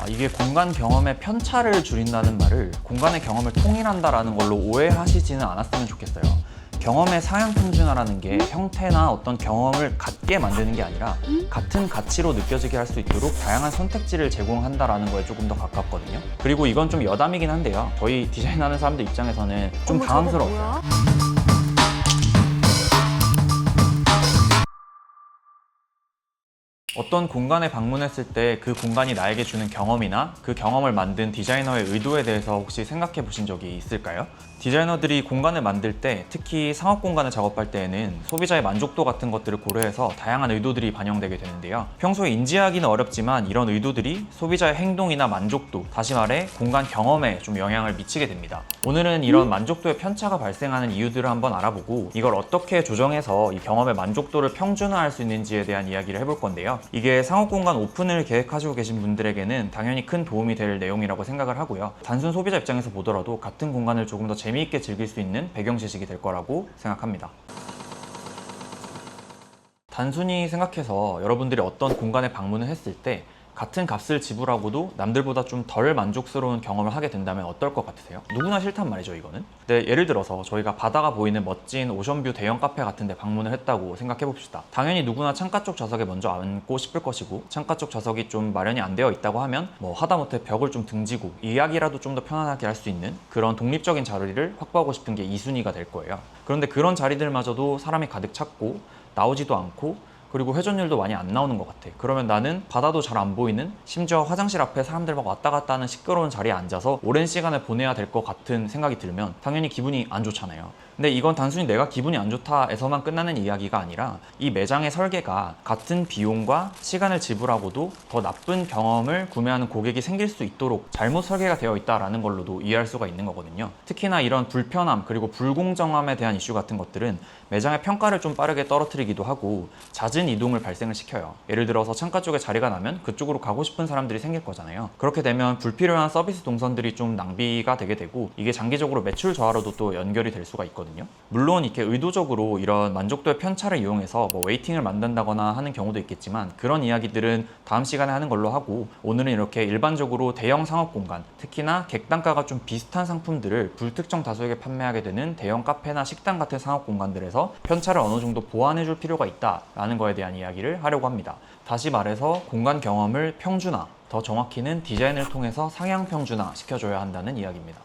이게 공간 경험의 편차를 줄인다는 말을 공간의 경험을 통일한다라는 걸로 오해하시지는 않았으면 좋겠어요. 경험의 상향 평준화라는 게 형태나 어떤 경험을 같게 만드는 게 아니라 같은 가치로 느껴지게 할 수 있도록 다양한 선택지를 제공한다라는 거에 조금 더 가깝거든요. 그리고 이건 좀 여담이긴 한데요. 저희 디자인하는 사람들 입장에서는 좀 당황스러워요. 어떤 공간에 방문했을 때 그 공간이 나에게 주는 경험이나 그 경험을 만든 디자이너의 의도에 대해서 혹시 생각해 보신 적이 있을까요? 디자이너들이 공간을 만들 때, 특히 상업 공간을 작업할 때에는 소비자의 만족도 같은 것들을 고려해서 다양한 의도들이 반영되게 되는데요. 평소에 인지하기는 어렵지만 이런 의도들이 소비자의 행동이나 만족도, 다시 말해 공간 경험에 좀 영향을 미치게 됩니다. 오늘은 이런 만족도의 편차가 발생하는 이유들을 한번 알아보고 이걸 어떻게 조정해서 이 경험의 만족도를 평준화할 수 있는지에 대한 이야기를 해볼 건데요. 이게 상업 공간 오픈을 계획하시고 계신 분들에게는 당연히 큰 도움이 될 내용이라고 생각을 하고요. 단순 소비자 입장에서 보더라도 같은 공간을 조금 더 재미있게 즐길 수 있는 배경 지식이 될 거라고 생각합니다. 단순히 생각해서 여러분들이 어떤 공간에 방문을 했을 때 같은 값을 지불하고도 남들보다 좀 덜 만족스러운 경험을 하게 된다면 어떨 것 같으세요? 누구나 싫단 말이죠, 이거는. 근데 예를 들어서 저희가 바다가 보이는 멋진 오션뷰 대형 카페 같은 데 방문을 했다고 생각해 봅시다. 당연히 누구나 창가 쪽 좌석에 먼저 앉고 싶을 것이고, 창가 쪽 좌석이 좀 마련이 안 되어 있다고 하면 하다못해 벽을 좀 등지고 이야기라도 좀 더 편안하게 할 수 있는 그런 독립적인 자리를 확보하고 싶은 게 2순위가 될 거예요. 그런데 그런 자리들마저도 사람이 가득 찼고 나오지도 않고, 그리고 회전율도 많이 안 나오는 것 같아. 그러면 나는 바다도 잘 안 보이는, 심지어 화장실 앞에 사람들 막 왔다 갔다 하는 시끄러운 자리에 앉아서 오랜 시간을 보내야 될 것 같은 생각이 들면 당연히 기분이 안 좋잖아요. 근데 이건 단순히 내가 기분이 안 좋다에서만 끝나는 이야기가 아니라 이 매장의 설계가 같은 비용과 시간을 지불하고도 더 나쁜 경험을 구매하는 고객이 생길 수 있도록 잘못 설계가 되어 있다는 걸로도 이해할 수가 있는 거거든요. 특히나 이런 불편함 그리고 불공정함에 대한 이슈 같은 것들은 매장의 평가를 좀 빠르게 떨어뜨리기도 하고 잦은 이동을 발생을 시켜요. 예를 들어서 창가 쪽에 자리가 나면 그쪽으로 가고 싶은 사람들이 생길 거잖아요. 그렇게 되면 불필요한 서비스 동선들이 좀 낭비가 되게 되고, 이게 장기적으로 매출 저하로도 또 연결이 될 수가 있거든요. 물론 이렇게 의도적으로 이런 만족도의 편차를 이용해서 웨이팅을 만든다거나 하는 경우도 있겠지만, 그런 이야기들은 다음 시간에 하는 걸로 하고, 오늘은 이렇게 일반적으로 대형 상업 공간, 특히나 객단가가 좀 비슷한 상품들을 불특정 다수에게 판매하게 되는 대형 카페나 식당 같은 상업 공간들에서 편차를 어느 정도 보완해 줄 필요가 있다라는 거에 대한 이야기를 하려고 합니다. 다시 말해서 공간 경험을 평준화, 더 정확히는 디자인을 통해서 상향 평준화 시켜줘야 한다는 이야기입니다.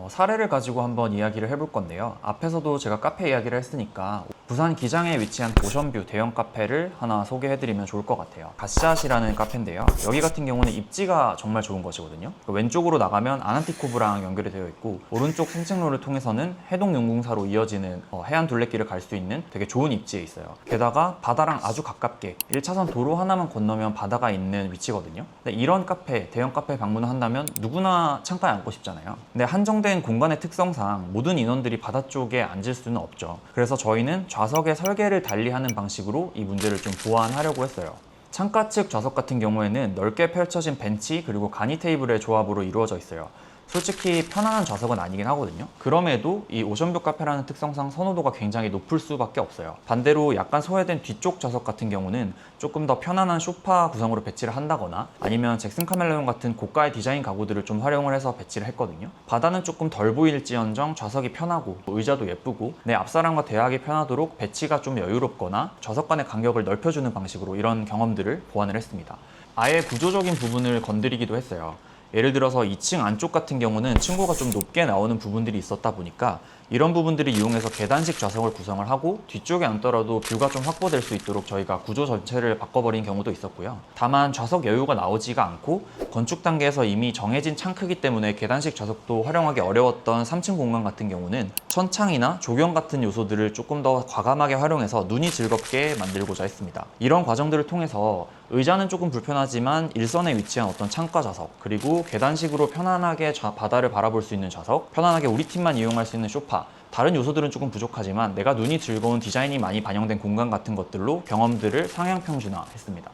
사례를 가지고 한번 이야기를 해볼 건데요. 앞에서도 제가 카페 이야기를 했으니까 부산 기장에 위치한 오션뷰 대형 카페를 하나 소개해드리면 좋을 것 같아요. 갓샷이라는 카페인데요. 여기 같은 경우는 입지가 정말 좋은 것이거든요. 왼쪽으로 나가면 아난티코브랑 연결이 되어 있고, 오른쪽 산책로를 통해서는 해동용궁사로 이어지는 해안 둘레길을 갈 수 있는 되게 좋은 입지에 있어요. 게다가 바다랑 아주 가깝게 1차선 도로 하나만 건너면 바다가 있는 위치거든요. 근데 이런 카페, 대형 카페 방문을 한다면 누구나 창가에 앉고 싶잖아요. 근데 한정된 공간의 특성상 모든 인원들이 바다 쪽에 앉을 수는 없죠. 그래서 저희는 좌석의 설계를 달리하는 방식으로 이 문제를 좀 보완하려고 했어요. 창가 측 좌석 같은 경우에는 넓게 펼쳐진 벤치 그리고 간이 테이블의 조합으로 이루어져 있어요. 솔직히 편안한 좌석은 아니긴 하거든요. 그럼에도 이 오션뷰 카페라는 특성상 선호도가 굉장히 높을 수밖에 없어요. 반대로 약간 소외된 뒤쪽 좌석 같은 경우는 조금 더 편안한 소파 구성으로 배치를 한다거나, 아니면 잭슨 카멜레온 같은 고가의 디자인 가구들을 좀 활용을 해서 배치를 했거든요. 바다는 조금 덜 보일지언정 좌석이 편하고 의자도 예쁘고 내 앞사람과 대화하기 편하도록 배치가 좀 여유롭거나 좌석 간의 간격을 넓혀주는 방식으로 이런 경험들을 보완을 했습니다. 아예 구조적인 부분을 건드리기도 했어요. 예를 들어서 2층 안쪽 같은 경우는 층고가 좀 높게 나오는 부분들이 있었다 보니까 이런 부분들을 이용해서 계단식 좌석을 구성을 하고, 뒤쪽에 앉더라도 뷰가 좀 확보될 수 있도록 저희가 구조 전체를 바꿔버린 경우도 있었고요. 다만 좌석 여유가 나오지가 않고 건축 단계에서 이미 정해진 창 크기 때문에 계단식 좌석도 활용하기 어려웠던 3층 공간 같은 경우는 천창이나 조경 같은 요소들을 조금 더 과감하게 활용해서 눈이 즐겁게 만들고자 했습니다. 이런 과정들을 통해서 의자는 조금 불편하지만 일선에 위치한 어떤 창가 좌석, 그리고 계단식으로 편안하게 바다를 바라볼 수 있는 좌석, 편안하게 우리 팀만 이용할 수 있는 소파, 다른 요소들은 조금 부족하지만 내가 눈이 즐거운 디자인이 많이 반영된 공간 같은 것들로 경험들을 상향 평준화했습니다.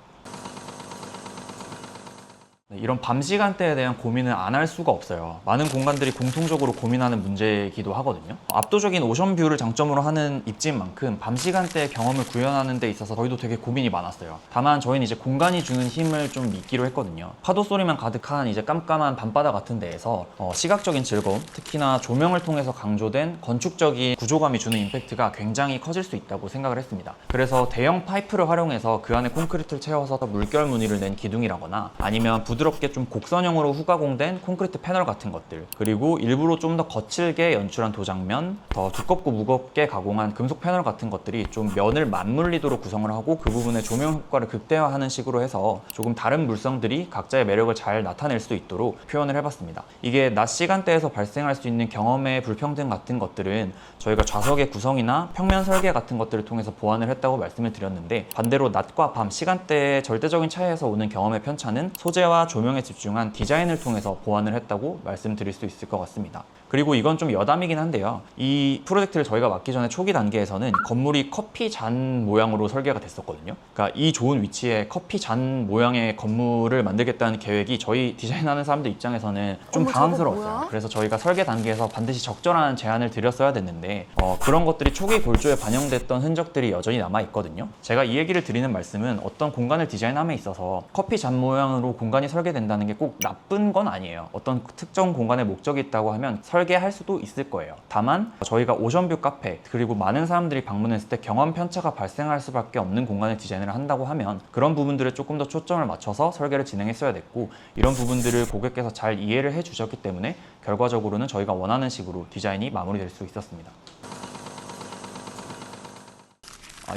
이런 밤 시간대에 대한 고민을 안 할 수가 없어요. 많은 공간들이 공통적으로 고민하는 문제이기도 하거든요. 압도적인 오션뷰를 장점으로 하는 입지인 만큼 밤 시간대의 경험을 구현하는 데 있어서 저희도 되게 고민이 많았어요. 다만 저희는 이제 공간이 주는 힘을 좀 믿기로 했거든요. 파도 소리만 가득한 이제 깜깜한 밤바다 같은 데에서 시각적인 즐거움, 특히나 조명을 통해서 강조된 건축적인 구조감이 주는 임팩트가 굉장히 커질 수 있다고 생각을 했습니다. 그래서 대형 파이프를 활용해서 그 안에 콘크리트를 채워서 물결 무늬를 낸 기둥이라거나 아니면 부드럽게 좀 곡선형으로 후가공된 콘크리트 패널 같은 것들, 그리고 일부러 좀 더 거칠게 연출한 도장면, 더 두껍고 무겁게 가공한 금속 패널 같은 것들이 좀 면을 맞물리도록 구성을 하고 그 부분의 조명 효과를 극대화하는 식으로 해서 조금 다른 물성들이 각자의 매력을 잘 나타낼 수 있도록 표현을 해봤습니다. 이게 낮 시간대에서 발생할 수 있는 경험의 불평등 같은 것들은 저희가 좌석의 구성이나 평면 설계 같은 것들을 통해서 보완을 했다고 말씀을 드렸는데, 반대로 낮과 밤 시간대의 절대적인 차이에서 오는 경험의 편차는 소재와 조명에 집중한 디자인을 통해서 보완을 했다고 말씀드릴 수 있을 것 같습니다. 그리고 이건 좀 여담이긴 한데요. 이 프로젝트를 저희가 맡기 전에 초기 단계에서는 건물이 커피 잔 모양으로 설계가 됐었거든요. 그러니까 이 좋은 위치에 커피 잔 모양의 건물을 만들겠다는 계획이 저희 디자인하는 사람들 입장에서는 좀 당황스러웠어요. 그래서 저희가 설계 단계에서 반드시 적절한 제안을 드렸어야 됐는데 그런 것들이 초기 골조에 반영됐던 흔적들이 여전히 남아있거든요. 제가 이 얘기를 드리는 말씀은 어떤 공간을 디자인함에 있어서 커피 잔 모양으로 공간이 설계된다는 게 꼭 나쁜 건 아니에요. 어떤 특정 공간에 목적이 있다고 하면 설계할 수도 있을 거예요. 다만 저희가 오션뷰 카페, 그리고 많은 사람들이 방문했을 때 경험 편차가 발생할 수밖에 없는 공간을 디자인을 한다고 하면 그런 부분들에 조금 더 초점을 맞춰서 설계를 진행했어야 됐고, 이런 부분들을 고객께서 잘 이해를 해주셨기 때문에 결과적으로는 저희가 원하는 식으로 디자인이 마무리될 수 있었습니다.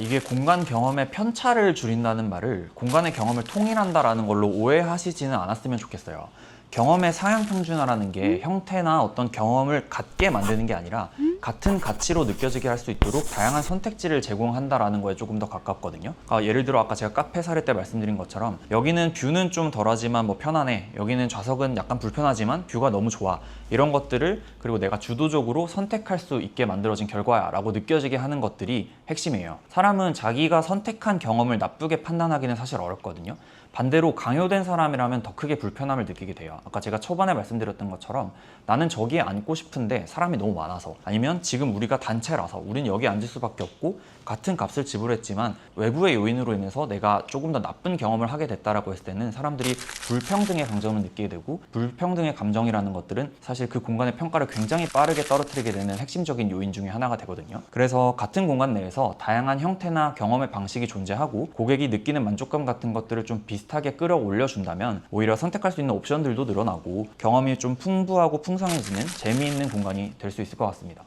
이게 공간 경험의 편차를 줄인다는 말을 공간의 경험을 통일한다라는 걸로 오해하시지는 않았으면 좋겠어요. 경험의 상향 평준화라는 게 형태나 어떤 경험을 같게 만드는 게 아니라 같은 가치로 느껴지게 할 수 있도록 다양한 선택지를 제공한다라는 거에 조금 더 가깝거든요. 예를 들어 아까 제가 카페 사례 때 말씀드린 것처럼 여기는 뷰는 좀 덜하지만 뭐 편하네, 여기는 좌석은 약간 불편하지만 뷰가 너무 좋아, 이런 것들을 그리고 내가 주도적으로 선택할 수 있게 만들어진 결과야 라고 느껴지게 하는 것들이 핵심이에요. 사람은 자기가 선택한 경험을 나쁘게 판단하기는 사실 어렵거든요. 반대로 강요된 사람이라면 더 크게 불편함을 느끼게 돼요. 아까 제가 초반에 말씀드렸던 것처럼 나는 저기에 앉고 싶은데 사람이 너무 많아서, 아니면 지금 우리가 단체라서 우린 여기 앉을 수밖에 없고 같은 값을 지불했지만 외부의 요인으로 인해서 내가 조금 더 나쁜 경험을 하게 됐다라고 했을 때는 사람들이 불평등의 감정을 느끼게 되고, 불평등의 감정이라는 것들은 사실 그 공간의 평가를 굉장히 빠르게 떨어뜨리게 되는 핵심적인 요인 중에 하나가 되거든요. 그래서 같은 공간 내에서 다양한 형태나 경험의 방식이 존재하고 고객이 느끼는 만족감 같은 것들을 좀 비슷하게 끌어올려 준다면 오히려 선택할 수 있는 옵션들도 늘어나고 경험이 좀 풍부하고 풍성해지는 재미있는 공간이 될 수 있을 것 같습니다.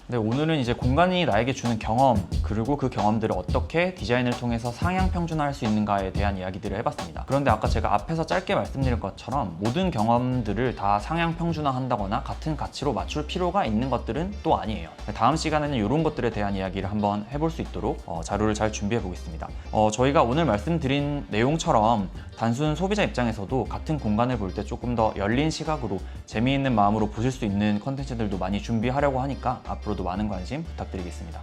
네, 오늘은 이제 공간이 나에게 주는 경험, 그리고 그 경험들을 어떻게 디자인을 통해서 상향 평준화할 수 있는가에 대한 이야기들을 해봤습니다. 그런데 아까 제가 앞에서 짧게 말씀드린 것처럼 모든 경험들을 다 상향 평준화한다거나 같은 가치로 맞출 필요가 있는 것들은 또 아니에요. 다음 시간에는 이런 것들에 대한 이야기를 한번 해볼 수 있도록 자료를 잘 준비해 보겠습니다. 저희가 오늘 말씀드린 내용처럼 단순 소비자 입장에서도 같은 공간을 볼 때 조금 더 열린 시각으로 재미있는 마음으로 보실 수 있는 컨텐츠들도 많이 준비하려고 하니까 앞으로도 많은 관심 부탁드리겠습니다.